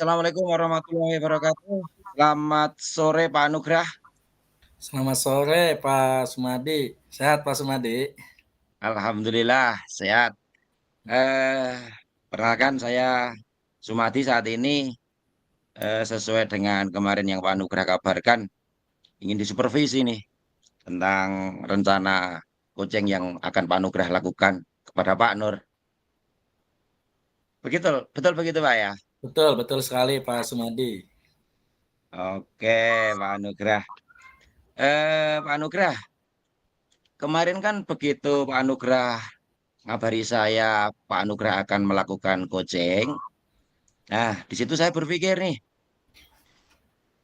Assalamualaikum warahmatullahi wabarakatuh. Selamat sore Pak Anugrah. Selamat sore Pak Sumadi. Sehat Pak Sumadi? Alhamdulillah sehat. Eh, Perkenalkan saya Sumadi saat ini sesuai dengan kemarin yang Pak Anugrah kabarkan ingin disupervisi nih tentang rencana coaching yang akan Pak Anugrah lakukan kepada Pak Nur. Begitu, betul begitu Pak ya. Betul, betul sekali Pak Sumadi. Oke Pak Anugrah. Pak Anugrah, kemarin kan begitu Pak Anugrah ngabari saya Pak Anugrah akan melakukan coaching. Nah, di situ saya berpikir nih,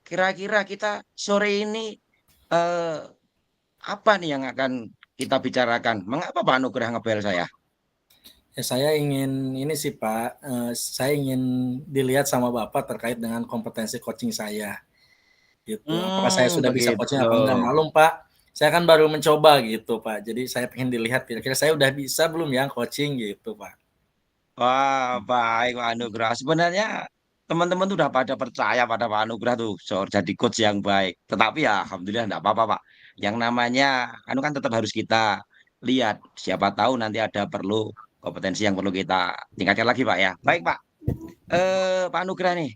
kira-kira kita sore ini eh, apa nih yang akan kita bicarakan? Mengapa Pak Anugrah ngebel saya? Ya, saya ingin ini sih Pak, saya ingin dilihat sama Bapak terkait dengan kompetensi coaching saya. Gitu. Apakah saya sudah bisa Begitu. coaching apa enggak? Malum Pak, saya kan baru mencoba gitu Pak. Jadi saya pengen dilihat kira-kira saya udah bisa belum ya coaching gitu Pak. Wah, baik Pak Anugrah. Sebenarnya teman-teman tuh udah pada percaya pada Pak Anugrah tuh jadi coach yang baik. Tetapi ya Alhamdulillah enggak apa-apa Pak. Yang namanya, anu kan tetap harus kita lihat. Siapa tahu nanti ada perlu kompetensi yang perlu kita tingkatkan lagi Pak ya. Baik Pak. Pak Anugrah nih,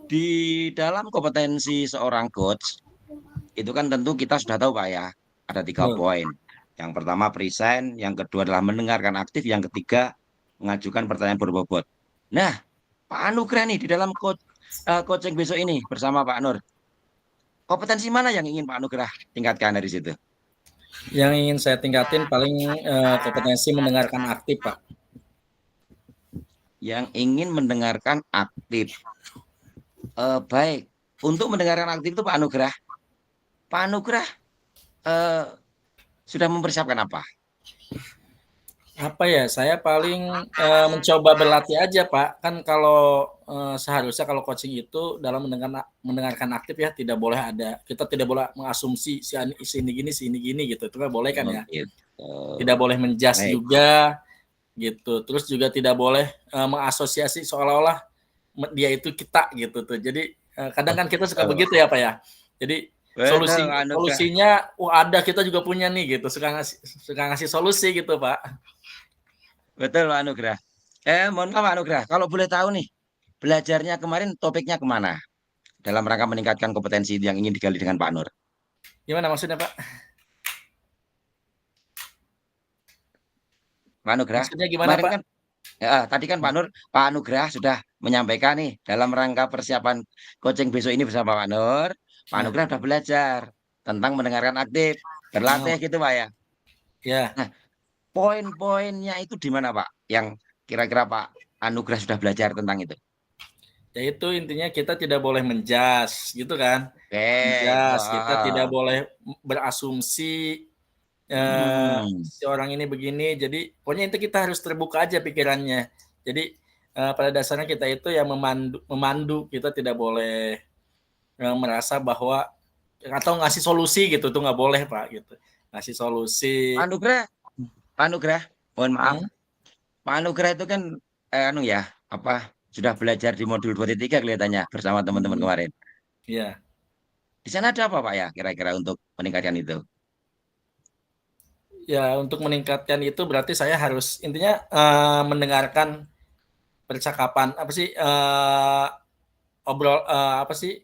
di dalam kompetensi seorang coach, itu kan tentu kita sudah tahu Pak ya, ada 3 poin. Yang pertama present, yang kedua adalah mendengarkan aktif, yang ketiga mengajukan pertanyaan berbobot. Nah, Pak Anugrah nih di dalam coaching besok ini bersama Pak Nur, kompetensi mana yang ingin Pak Anugrah tingkatkan dari situ? Yang ingin saya tingkatin paling kompetensi mendengarkan aktif Pak. Yang ingin mendengarkan aktif. Baik, untuk mendengarkan aktif itu Pak Anugrah eh, sudah mempersiapkan apa? Apa ya, saya paling mencoba berlatih aja Pak. Kan kalau seharusnya kalau coaching itu dalam mendengarkan aktif ya tidak boleh ada, kita tidak boleh mengasumsi si ini gini gitu. Itu kan boleh kan Oh, ya. gitu. Tidak boleh menjudge Baik. juga gitu. Terus juga tidak boleh mengasosiasi seolah-olah dia itu kita gitu tuh. Jadi kadang kan kita suka Betul, begitu ya Pak ya. Jadi betul Pak Anugrah. solusinya ada, kita juga punya nih gitu. Suka ngasih solusi gitu Pak. Betul Pak Anugrah. Mohon maaf Pak Anugrah, kalau boleh tahu nih, belajarnya kemarin topiknya kemana? Dalam rangka meningkatkan kompetensi yang ingin digali dengan Pak Nur. Gimana maksudnya Pak? Pak Anugrah, Maksudnya gimana kemarin Pak? kan, ya, tadi kan Pak Anugrah sudah menyampaikan nih, dalam rangka persiapan coaching besok ini bersama Pak Nur, Pak Ya. Anugrah sudah belajar tentang mendengarkan aktif, berlatih Oh, gitu Pak ya. ya. Nah, poin-poinnya itu di mana Pak? Yang kira-kira Pak Anugrah sudah belajar tentang itu? Ya itu intinya kita tidak boleh menjas gitu kan. Oke, Menjas, kita tidak wah. boleh berasumsi Hmm. si orang ini begini. Jadi pokoknya itu kita harus terbuka aja pikirannya. Jadi pada dasarnya kita itu ya memandu, kita tidak boleh merasa bahwa atau ngasih solusi gitu tuh nggak boleh Pak gitu. Ngasih Pak solusi. Anugrah, Pak Anugrah, mohon maaf. Hmm? Pak Anugrah itu kan anu ya, apa sudah belajar di modul 2.3 kelihatannya bersama teman-teman Hmm. kemarin. Ya. Di sana ada apa Pak ya kira-kira untuk meningkatkan itu? Ya untuk meningkatkan itu berarti saya harus intinya mendengarkan percakapan apa sih apa sih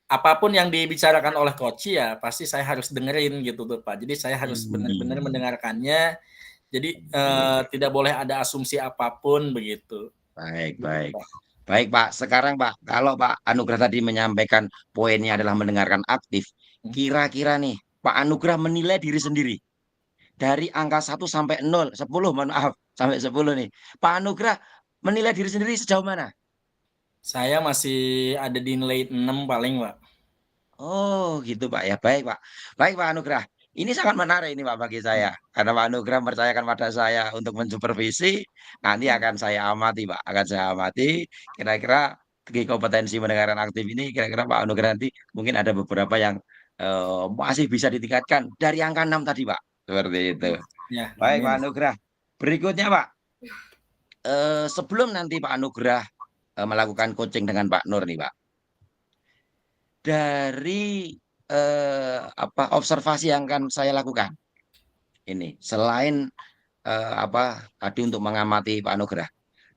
apapun yang dibicarakan oleh coach ya pasti saya harus dengerin gitu tuh Pak. Jadi saya harus benar-benar Hmm, mendengarkannya. Jadi oke. tidak boleh ada asumsi apapun begitu. Baik, Gitu baik. Pak. Baik Pak, sekarang Pak, kalau Pak Anugrah tadi menyampaikan poinnya adalah mendengarkan aktif, kira-kira nih Pak Anugrah menilai diri sendiri dari angka 1 sampai 0, 10, mohon maaf, sampai 10 nih. Pak Anugrah menilai diri sendiri sejauh mana? Saya masih ada di nilai 6 paling Pak. Oh, gitu Pak ya. Baik Pak. Baik Pak Anugrah. Ini sangat menarik ini Pak bagi saya. Karena Pak Anugrah mempercayakan pada saya untuk mensupervisi, nanti akan saya amati Pak. Akan saya amati kira-kira segi kompetensi mendengarkan aktif ini kira-kira Pak Anugrah nanti mungkin ada beberapa yang masih bisa ditingkatkan dari angka 6 tadi Pak. Seperti itu. Ya, Baik Pak amin. Anugrah. Berikutnya Pak, sebelum nanti Pak Anugrah melakukan coaching dengan Pak Nur nih, Pak. Dari, observasi yang akan saya lakukan ini, selain, tadi untuk mengamati Pak Anugrah,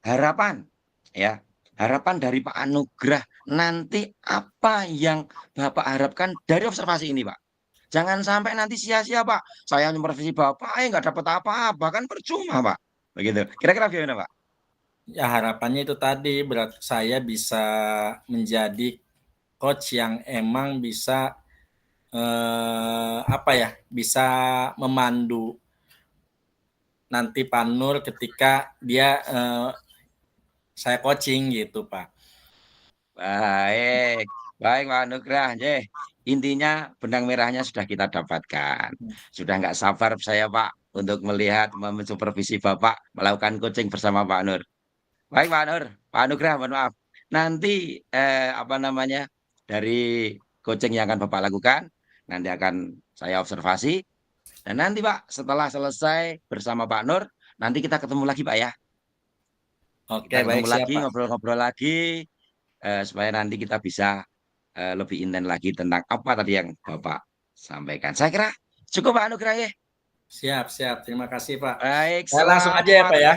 harapan ya, harapan dari Pak Anugrah nanti apa yang Bapak harapkan dari observasi ini, Pak? Jangan sampai nanti sia-sia, Pak. Saya supervisi Bapak, nggak dapat apa-apa, kan percuma, Pak. Begitu. Kira-kira gimana, Pak? Ya harapannya itu tadi saya bisa menjadi coach yang emang bisa bisa memandu nanti Pak Nur ketika dia saya coaching gitu, Pak. Baik, baik Pak Anugrah. Intinya benang merahnya sudah kita dapatkan. Sudah nggak sabar saya Pak untuk melihat mensupervisi Bapak melakukan coaching bersama Pak Nur. Baik Pak Nur, Pak Anugrah, mohon maaf. Nanti dari coaching yang akan Bapak lakukan, nanti akan saya observasi. Dan nanti Pak, setelah selesai bersama Pak Nur, nanti kita ketemu lagi Pak ya. Oke, Kita baik ketemu siap, lagi, Pak. ngobrol-ngobrol lagi, supaya nanti kita bisa lebih intens lagi tentang apa tadi yang Bapak sampaikan. Saya kira cukup Pak Anugrah ya. Siap, siap. Terima kasih, Pak. Baik, Saya langsung aja ya, selamat. Pak ya.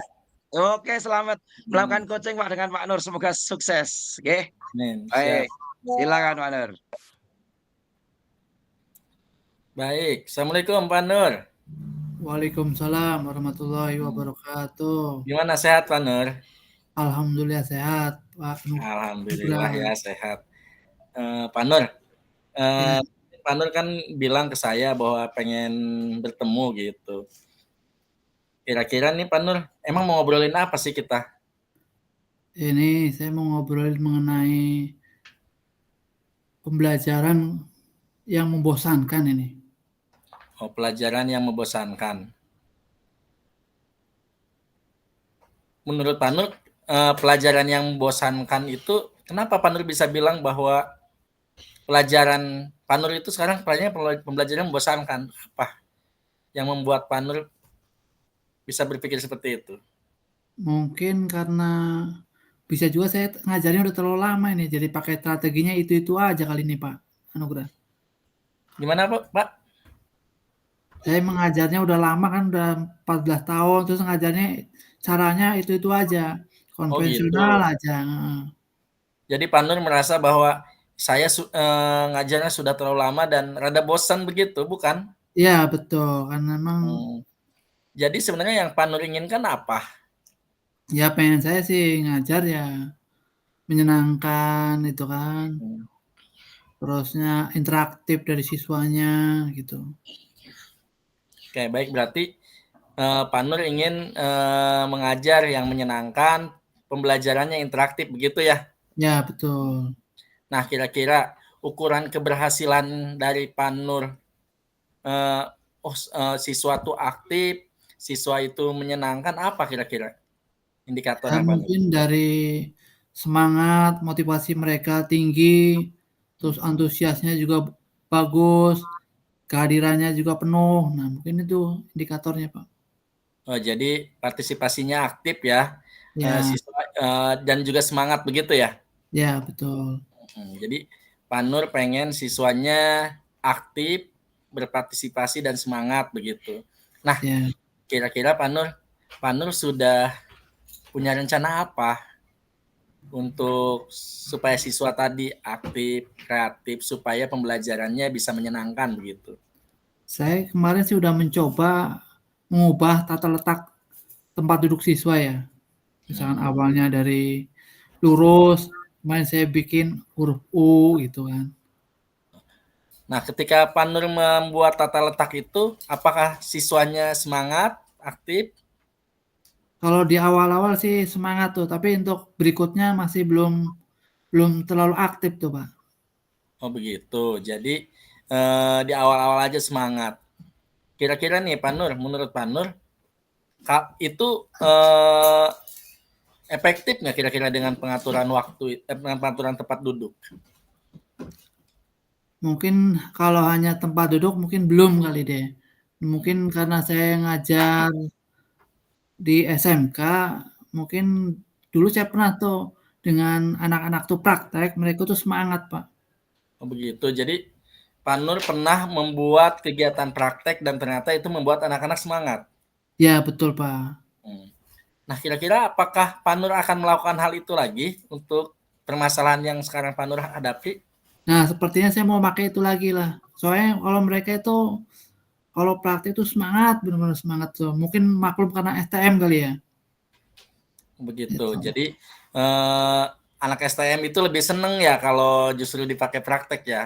Oke, selamat melakukan coaching Pak dengan Pak Nur. Semoga sukses. Oke. Amin. Siap. Baik, silakan Pak Nur. Baik. Assalamualaikum, Pak Nur. Waalaikumsalam warahmatullahi wabarakatuh. Gimana, sehat, Pak Nur? Alhamdulillah sehat, Pak. Alhamdulillah ya sehat. Pak Nur, Ya, Pak Nur kan bilang ke saya bahwa pengen bertemu gitu. Kira-kira nih Pak Nur, emang mau ngobrolin apa sih kita? ini saya mau ngobrolin mengenai pembelajaran yang membosankan ini. Oh, pelajaran yang membosankan. Menurut Pak Nur, pelajaran yang membosankan itu, kenapa Pak Nur bisa bilang bahwa pelajaran Pak Nur itu sekarang pembelajaran membosankan? Apa yang membuat Pak Nur bisa berpikir seperti itu? Mungkin karena bisa juga saya ngajarnya udah terlalu lama ini, jadi pakai strateginya itu-itu aja kali ini Pak Anugrah. Gimana Pak? Saya mengajarnya udah lama kan, udah 14 tahun, terus ngajarnya caranya itu-itu aja, konvensional aja. Jadi Pak Nur merasa bahwa saya ngajarnya sudah terlalu lama dan rada bosan begitu, bukan? Iya betul, karena memang Jadi sebenarnya yang Pak Nur inginkan apa? ya pengen saya sih ngajar ya menyenangkan itu kan, terusnya interaktif dari siswanya gitu. Oke, baik berarti Pak Nur ingin mengajar yang menyenangkan, pembelajarannya interaktif begitu ya? Ya betul. Nah kira-kira ukuran keberhasilan dari Pak Nur, siswa itu aktif, siswa itu menyenangkan, apa kira-kira indikatornya Pak Nur? Mungkin dari semangat, motivasi mereka tinggi, terus antusiasnya juga bagus, kehadirannya juga penuh. Nah mungkin itu indikatornya Pak. Oh, jadi partisipasinya aktif ya, Ya, siswa dan juga semangat begitu ya? ya betul. Jadi Pak Nur pengen siswanya aktif, berpartisipasi dan semangat begitu. Nah, Ya. kira-kira Pak Nur sudah punya rencana apa untuk supaya siswa tadi aktif, kreatif, supaya pembelajarannya bisa menyenangkan begitu? Saya kemarin sih udah mencoba mengubah tata letak tempat duduk siswa ya. Misalkan awalnya dari lurus, kemarin saya bikin huruf U gitu kan. Nah, ketika Pak Nur membuat tata letak itu, apakah siswanya semangat, aktif? Kalau di awal-awal sih semangat tuh, tapi untuk berikutnya masih belum terlalu aktif tuh Pak. Oh begitu. Jadi di awal-awal aja semangat. Kira-kira nih Pak Nur, menurut Pak Nur, itu efektif nggak kira-kira dengan pengaturan waktu, dengan pengaturan tempat duduk? Mungkin kalau hanya tempat duduk mungkin belum kali deh. Mungkin karena saya ngajar di SMK, mungkin dulu saya pernah tuh dengan anak-anak tuh praktek, mereka tuh semangat, Pak. Oh begitu. Jadi Pak Nur pernah membuat kegiatan praktek dan ternyata itu membuat anak-anak semangat. Ya, betul, Pak. Nah, kira-kira apakah Pak Nur akan melakukan hal itu lagi untuk permasalahan yang sekarang Pak Nur hadapi? Nah, sepertinya saya mau pakai itu lagi lah. Soalnya kalau mereka itu kalau praktek itu semangat, benar-benar semangat tuh. Mungkin maklum karena STM kali ya. Begitu. Gitu. Jadi anak STM itu lebih seneng ya kalau justru dipakai praktek ya.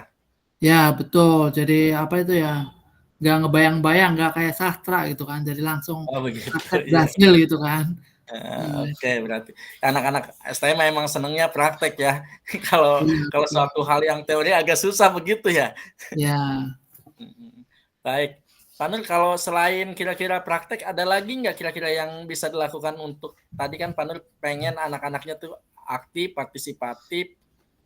Ya, betul. Jadi apa itu ya? Nggak ngebayang-bayang, nggak kayak sastra gitu kan. Jadi langsung Oh begitu. praktek Iya. berhasil gitu kan. Iya. Oke, berarti anak-anak STM memang senengnya praktek ya. Kalau Iya, kalau betul. suatu hal yang teori agak susah begitu ya. Ya. Baik. Pak Nur, kalau selain kira-kira praktek, ada lagi nggak kira-kira yang bisa dilakukan untuk tadi kan Pak Nur pengen anak-anaknya tuh aktif, partisipatif,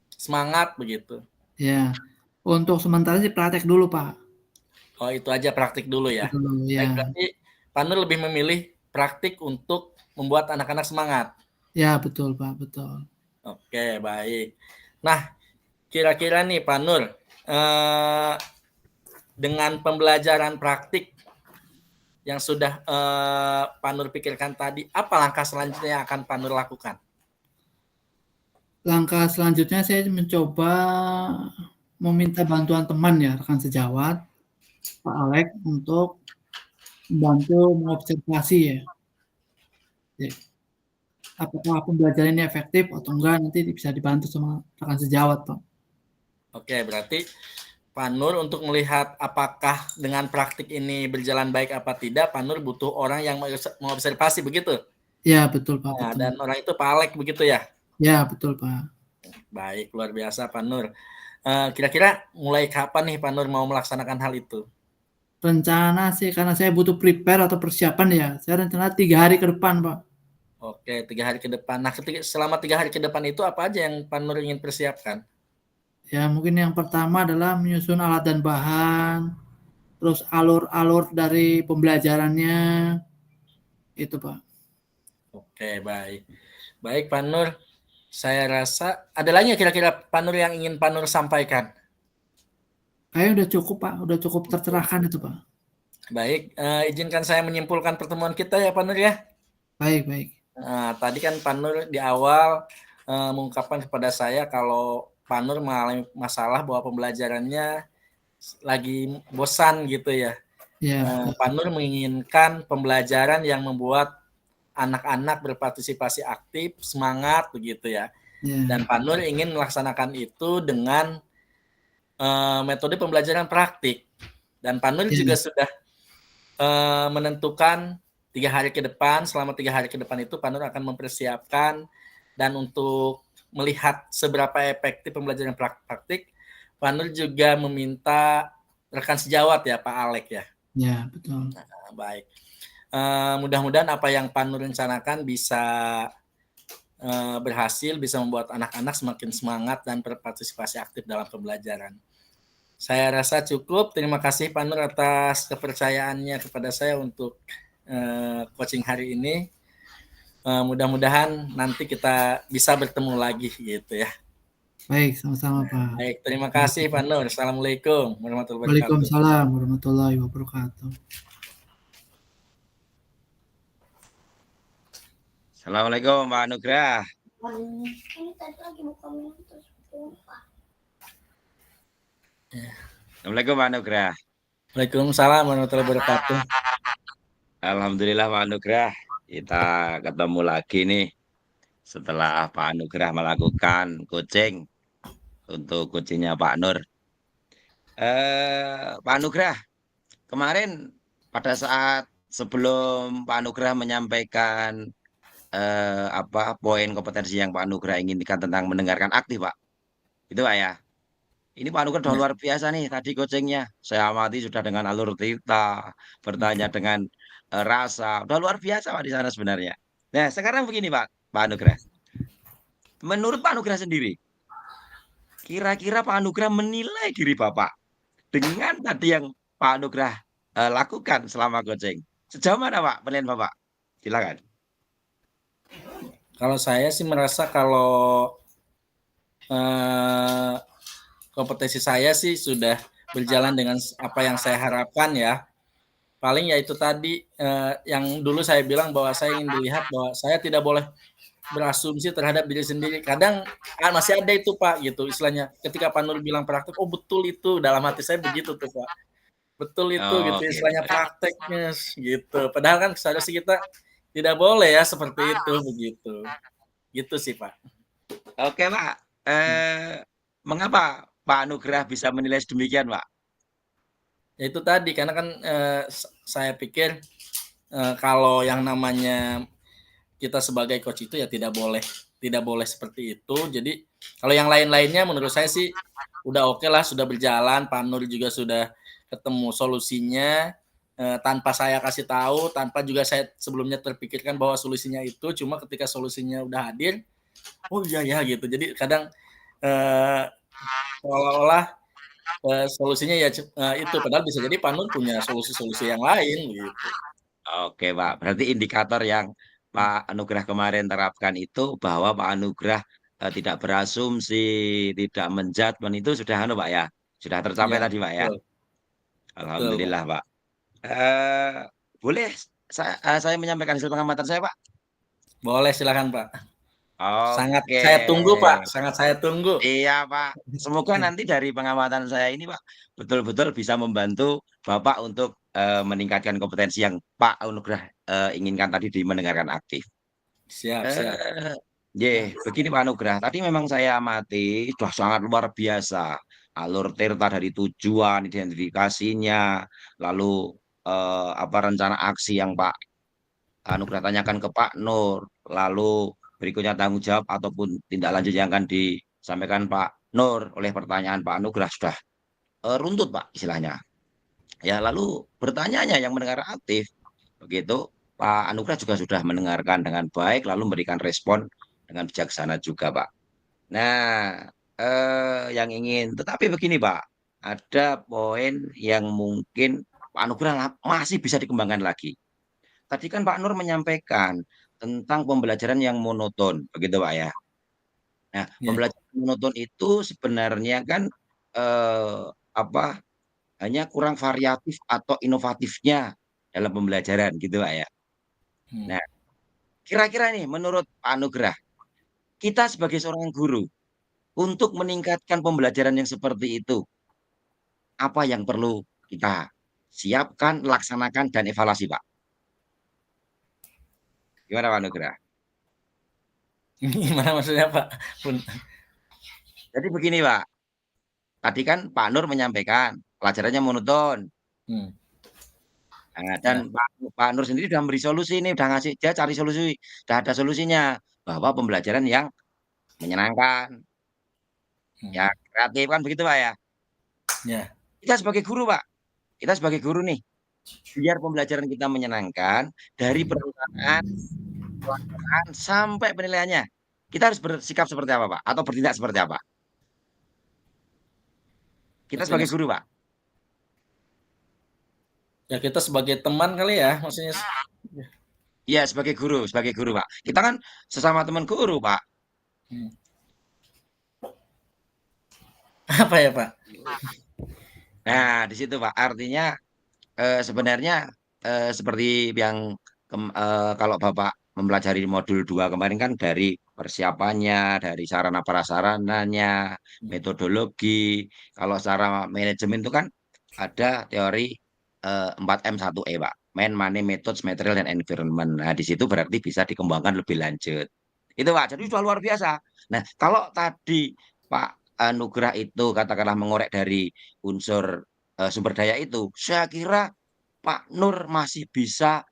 semangat begitu. Ya. Untuk sementara sih praktek dulu, Pak. Oh itu aja praktik dulu ya. Praktek dulu, Baik, ya. berarti Pak Nur lebih memilih praktik untuk membuat anak-anak semangat. Ya, betul, Pak. Betul. Oke, baik. Nah, kira-kira nih Pak Nur, dengan pembelajaran praktik yang sudah Pak Nur pikirkan tadi, apa langkah selanjutnya yang akan Pak Nur lakukan? Langkah selanjutnya saya mencoba meminta bantuan teman ya, rekan sejawat, Pak Alek, untuk membantu mengobservasi ya. Ya. Apakah pembelajaran ini efektif atau enggak, nanti bisa dibantu sama rekan sejawat, Pak. Oke, berarti Pak Nur untuk melihat apakah dengan praktik ini berjalan baik apa tidak, Pak Nur butuh orang yang mengobservasi begitu? Ya, betul, Pak, Nah, betul. dan orang itu Pak Alek begitu ya? Ya, betul, Pak. Baik, luar biasa Pak Nur. Kira-kira mulai kapan nih Pak Nur mau melaksanakan hal itu? Rencana sih karena saya butuh prepare atau persiapan ya, saya rencana 3 hari ke depan, Pak. Oke, 3 hari ke depan. Nah, selama 3 hari ke depan itu apa aja yang Pak Nur ingin persiapkan? Ya, mungkin yang pertama adalah menyusun alat dan bahan, terus alur-alur dari pembelajarannya, itu, Pak. Oke, baik. Baik, Pak Nur. Saya rasa ada lagi kira-kira Pak Nur yang ingin Pak Nur sampaikan? Kayaknya udah cukup, Pak, udah cukup tercerahkan itu, Pak. Baik, izinkan saya menyimpulkan pertemuan kita ya Pak Nur ya. Baik, baik. Nah, tadi kan Pak Nur di awal mengungkapkan kepada saya kalau Pak Nur mengalami masalah bahwa pembelajarannya lagi bosan gitu ya. Ya, betul. Pak Nur menginginkan pembelajaran yang membuat anak-anak berpartisipasi aktif, semangat begitu ya. Ya. Dan Pak Nur ingin melaksanakan itu dengan metode pembelajaran praktik. Dan Pak Nur juga sudah menentukan 3 hari ke depan, selama 3 hari ke depan itu Pak Nur akan mempersiapkan dan untuk melihat seberapa efektif pembelajaran praktik, Pak Nur juga meminta rekan sejawat ya Pak Alek ya. Ya, betul. Nah, baik. Mudah-mudahan apa yang Pak Nur rencanakan bisa berhasil, bisa membuat anak-anak semakin semangat dan berpartisipasi aktif dalam pembelajaran. Saya rasa cukup. Terima kasih Pak Nur atas kepercayaannya kepada saya untuk coaching hari ini. Mudah-mudahan nanti kita bisa bertemu lagi gitu ya. Baik, sama-sama, Pak. Baik, terima kasih Pak Nur. Assalamualaikum warahmatullahi wabarakatuh. Waalaikumsalam warahmatullahi wabarakatuh. Assalamualaikum Pak Nugrah. Ini tadi lagi buka minum terus lupa. Assalamualaikum Pak Nugrah. Waalaikumsalam warahmatullahi wabarakatuh. Alhamdulillah Pak Nugrah, kita ketemu lagi nih setelah Pak Nugrah melakukan coaching untuk coachingnya Pak Nur. Pak Nugrah, kemarin pada saat sebelum Pak Nugrah menyampaikan poin kompetensi yang Pak Nugrah inginkan tentang mendengarkan aktif, Pak. Itu Pak ya. Ini Pak Nugrah udah luar biasa nih tadi coachingnya. Saya amati sudah dengan alur cerita, bertanya dengan rasa. Udah luar biasa Pak di sana sebenarnya. Nah, sekarang begini Pak Nugrah. Menurut Pak Nugrah sendiri, kira-kira Pak Nugrah menilai diri Bapak dengan tadi yang Pak Nugrah lakukan selama coaching. Sejauh mana Pak penilaian Bapak? Silakan. Kalau saya sih merasa kalau eh, kompetensi saya sih sudah berjalan dengan apa yang saya harapkan ya. Paling ya itu tadi yang dulu saya bilang bahwa saya ingin dilihat bahwa saya tidak boleh berasumsi terhadap diri sendiri. Kadang masih ada itu Pak gitu istilahnya. Ketika Pak Nur bilang praktek, oh betul itu, dalam hati saya begitu tuh Pak. Betul itu gitu Oke. istilahnya prakteknya gitu. Padahal kan seharusnya kita tidak boleh ya seperti itu begitu. Gitu sih Pak. Oke, Pak. Mengapa Pak Nugrah bisa menilai sedemikian, Pak? Ya itu tadi karena kan saya pikir kalau yang namanya kita sebagai coach itu ya tidak boleh seperti itu. Jadi kalau yang lain-lainnya menurut saya sih udah oke lah, sudah berjalan. Pak Nur juga sudah ketemu solusinya tanpa saya kasih tahu, tanpa juga saya sebelumnya terpikirkan bahwa solusinya itu. Cuma ketika solusinya udah hadir, oh iya ya gitu. Jadi kadang seolah-olah solusinya ya itu, padahal bisa jadi Pak Nur punya solusi-solusi yang lain gitu. Oke, Pak. Berarti indikator yang Pak Nugrah kemarin terapkan itu bahwa Pak Nugrah tidak berasumsi, tidak menjudgment itu sudah Pak ya? Sudah tercapai Iya, tadi, Pak ya? betul, betul Pak. Alhamdulillah, Pak. Eh, boleh saya menyampaikan hasil pengamatan saya, Pak? Boleh silakan Pak. Sangat Oke. saya tunggu Pak, sangat saya tunggu. Iya, Pak. Semoga nanti dari pengamatan saya ini, Pak, betul-betul bisa membantu Bapak untuk meningkatkan kompetensi yang Pak Nugrah inginkan tadi di mendengarkan aktif. Siap, siap. Begini Pak Nugrah, tadi memang saya amati sudah sangat luar biasa. Alur tirta dari tujuan, identifikasinya, lalu apa rencana aksi yang Pak Nugrah tanyakan ke Pak Nur, lalu berikutnya tanggung jawab ataupun tindak lanjut yang akan disampaikan Pak Nur oleh pertanyaan Pak Nugrah sudah runtut Pak istilahnya. Ya lalu bertanyanya yang mendengar aktif, begitu Pak Anugrah juga sudah mendengarkan dengan baik lalu memberikan respon dengan bijaksana juga Pak. Nah, yang ingin tetapi begini Pak, ada poin yang mungkin Pak Anugrah masih bisa dikembangkan lagi. Tadi kan Pak Nur menyampaikan tentang pembelajaran yang monoton, begitu Pak ya. Nah, Ya, pembelajaran monoton itu sebenarnya kan eh, apa hanya kurang variatif atau inovatifnya dalam pembelajaran gitu Pak ya. hmm. Nah, kira-kira nih menurut Pak Nugrah, kita sebagai seorang guru untuk meningkatkan pembelajaran yang seperti itu, apa yang perlu kita siapkan, laksanakan, dan evaluasi Pak? Gimana Pak Nugrah? Gimana maksudnya Pak? Jadi begini Pak, tadi kan Pak Nur menyampaikan pelajarannya monoton. Hmm. Nah, dan Ya. Pak Nur sendiri sudah memberi solusi ini, sudah ngasih dia cari solusi, sudah ada solusinya bahwa pembelajaran yang menyenangkan, ya Hmm. kreatif kan begitu Pak ya. Ya. Kita sebagai guru Pak, kita sebagai guru nih, biar pembelajaran kita menyenangkan dari perencanaan, pelaksanaan sampai penilaiannya. Kita harus bersikap seperti apa Pak? Atau bertindak seperti apa? Kita sebagai guru Pak. Ya kita sebagai teman kali ya, maksudnya. Iya sebagai guru Pak. Kita kan sesama teman guru Pak. Hmm. Apa ya Pak? Nah di situ Pak. Artinya sebenarnya seperti yang kalau Bapak mempelajari modul 2 kemarin kan dari persiapannya, dari sarana prasarananya, metodologi. Kalau secara manajemen itu kan ada teori 4M1E, Pak. Man, Money, Methods, Material, dan Environment. Nah, di situ berarti bisa dikembangkan lebih lanjut. Itu, Pak. Jadi sudah luar biasa. Nah, kalau tadi Pak Nugrah itu katakanlah mengorek dari unsur sumber daya itu, saya kira Pak Nur masih bisa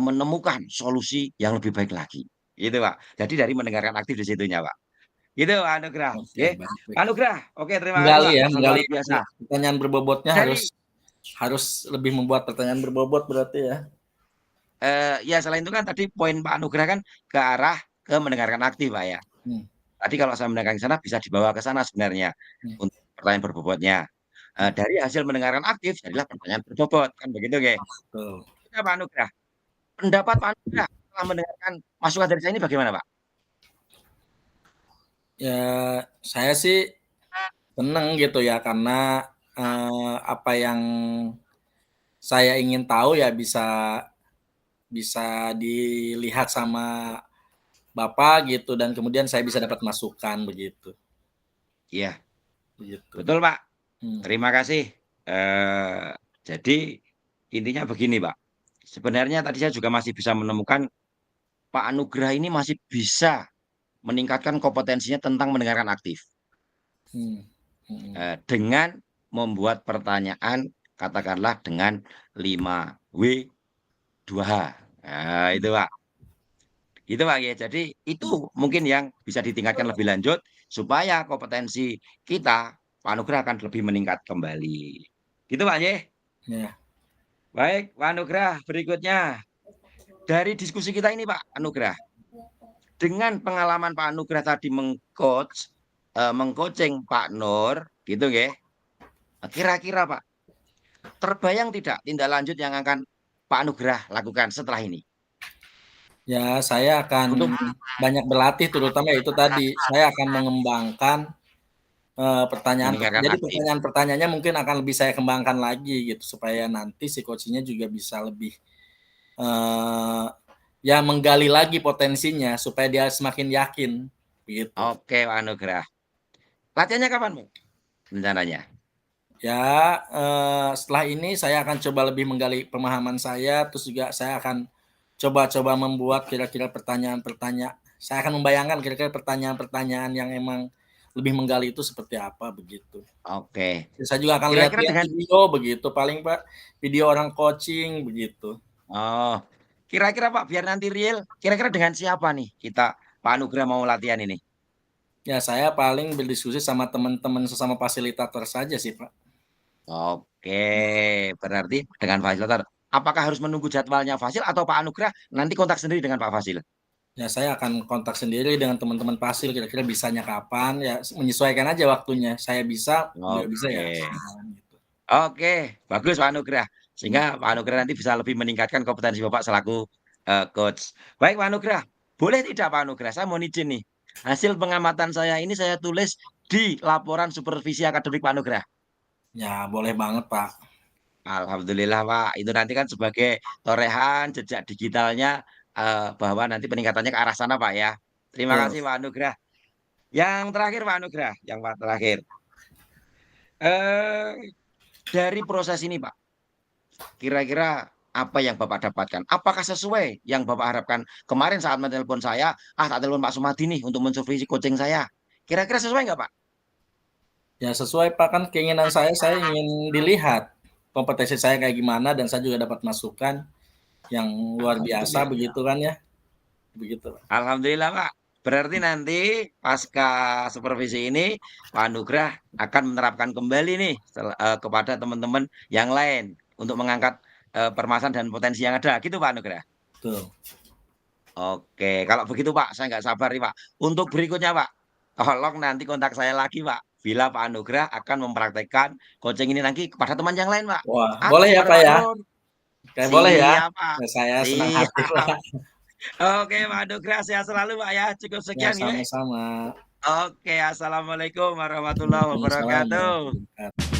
menemukan solusi yang lebih baik lagi. Gitu, Pak. Jadi dari mendengarkan aktif di situnya, Pak. Gitu, Pak Nugrah. Oke, Oke. baik. Pak Nugrah, oke terima kasih, Menggali Pak. ya, Bisa luar menggali biasa. pertanyaan berbobotnya Dari harus lebih membuat pertanyaan berbobot berarti ya. ya selain itu kan tadi poin Pak Nugrah kan ke arah ke mendengarkan aktif, Pak ya. Hmm. Tadi kalau saya mendengarkan ke sana bisa dibawa ke sana sebenarnya untuk pertanyaan berbobotnya. Dari hasil mendengarkan aktif jadilah pertanyaan berbobot kan begitu, Ge. Betul. Pak Nugrah. Pendapat Pak Nugrah setelah mendengarkan masukan dari saya ini bagaimana, Pak? Ya, saya sih seneng gitu ya karena apa yang saya ingin tahu ya bisa dilihat sama Bapak gitu dan kemudian saya bisa dapat masukan begitu. Iya, Begitu. betul Pak. Hmm. Terima kasih. Jadi intinya begini Pak. Sebenarnya tadi saya juga masih bisa menemukan Pak Anugrah ini masih bisa meningkatkan kompetensinya tentang mendengarkan aktif. Hmm. Hmm. Dengan membuat pertanyaan katakanlah dengan 5W 2H. Nah, itu Pak. Gitu Pak ya. Jadi itu mungkin yang bisa ditingkatkan lebih lanjut supaya kompetensi kita Pak Anugrah akan lebih meningkat kembali. Gitu Pak ya. Ya. Baik, Pak Anugrah, berikutnya dari diskusi kita ini Pak Anugrah, dengan pengalaman Pak Anugrah tadi mengcoaching Pak Nur, gitu ya. Kira-kira Pak, terbayang tidak tindak lanjut yang akan Pak Anugrah lakukan setelah ini? Ya, saya akan Untuk banyak berlatih terutama itu tadi, saya akan mengembangkan meningkatkan jadi aktif. pertanyaan-pertanyaannya mungkin akan lebih saya kembangkan lagi gitu supaya nanti si coaching-nya juga bisa lebih ya menggali lagi potensinya supaya dia semakin yakin gitu. Oke, Pak Anugrah. Latihannya kapan, Pak? Rencananya? Ya, setelah ini saya akan coba lebih menggali pemahaman saya, terus juga saya akan coba-coba membuat kira-kira pertanyaan-pertanyaan. Saya akan membayangkan kira-kira pertanyaan-pertanyaan yang emang lebih menggali itu seperti apa begitu. Oke. Saya juga akan Kira-kira lihat-lihat dengan video begitu, paling Pak, video orang coaching begitu. oh, kira-kira Pak biar nanti real, kira-kira dengan siapa nih kita Pak Anugrah mau latihan ini? Ya, saya paling berdiskusi sama teman-teman sesama fasilitator saja sih, Pak. Oke, berarti dengan fasilitator. Apakah harus menunggu jadwalnya Fasil atau Pak Anugrah nanti kontak sendiri dengan Pak Fasil? Ya, saya akan kontak sendiri dengan teman-teman Fasil kira-kira bisanya kapan, ya menyesuaikan aja waktunya. Saya bisa, beliau bisa ya. Oke. Gitu. Oke, bagus Pak Anugrah. Sehingga Pak Anugrah nanti bisa lebih meningkatkan kompetensi Bapak selaku coach. Baik Pak Anugrah, boleh tidak Pak Anugrah? Saya mau izin nih. Hasil pengamatan saya ini saya tulis di laporan supervisi akademik Pak Anugrah. Ya, boleh banget, Pak. Alhamdulillah Pak. Itu nanti kan sebagai torehan jejak digitalnya bahwa nanti peningkatannya ke arah sana Pak ya. Terima Betul. kasih Pak Anugrah. Yang terakhir Pak Anugrah, yang Pak terakhir. Eh, dari proses ini Pak, kira-kira apa yang Bapak dapatkan? Apakah sesuai yang Bapak harapkan? Kemarin saat menelpon saya, tak telepon Pak Sumadi nih untuk mensupervisi coaching saya. Kira-kira sesuai nggak Pak? Ya, sesuai Pak, kan keinginan saya ingin dilihat kompetensi saya kayak gimana dan saya juga dapat masukan yang luar biasa Alhamdulillah. begitu kan ya. Begitu, Pak. Alhamdulillah Pak. Berarti nanti pasca supervisi ini Pak Anugrah akan menerapkan kembali nih kepada teman-teman yang lain untuk mengangkat permasalahan dan potensi yang ada. Gitu Pak Anugrah. Betul. Oke, kalau begitu Pak, saya nggak sabar nih Pak. Untuk berikutnya Pak, tolong nanti kontak saya lagi Pak. Bila Pak Anugrah akan mempraktekkan coaching ini nanti kepada teman yang lain Pak. Wah, Atau boleh ya kepada Pak Pak ya? Nur. Kayak boleh ya? Siap Pak. Ya, saya senang hati Siap. Pak. Oke Pak Anugrah, sehat selalu Pak ya. Cukup Ya, sekian ya. sama-sama. Oke, assalamualaikum warahmatullahi Waalaikumsalam wabarakatuh. warahmatullahi wabarakatuh.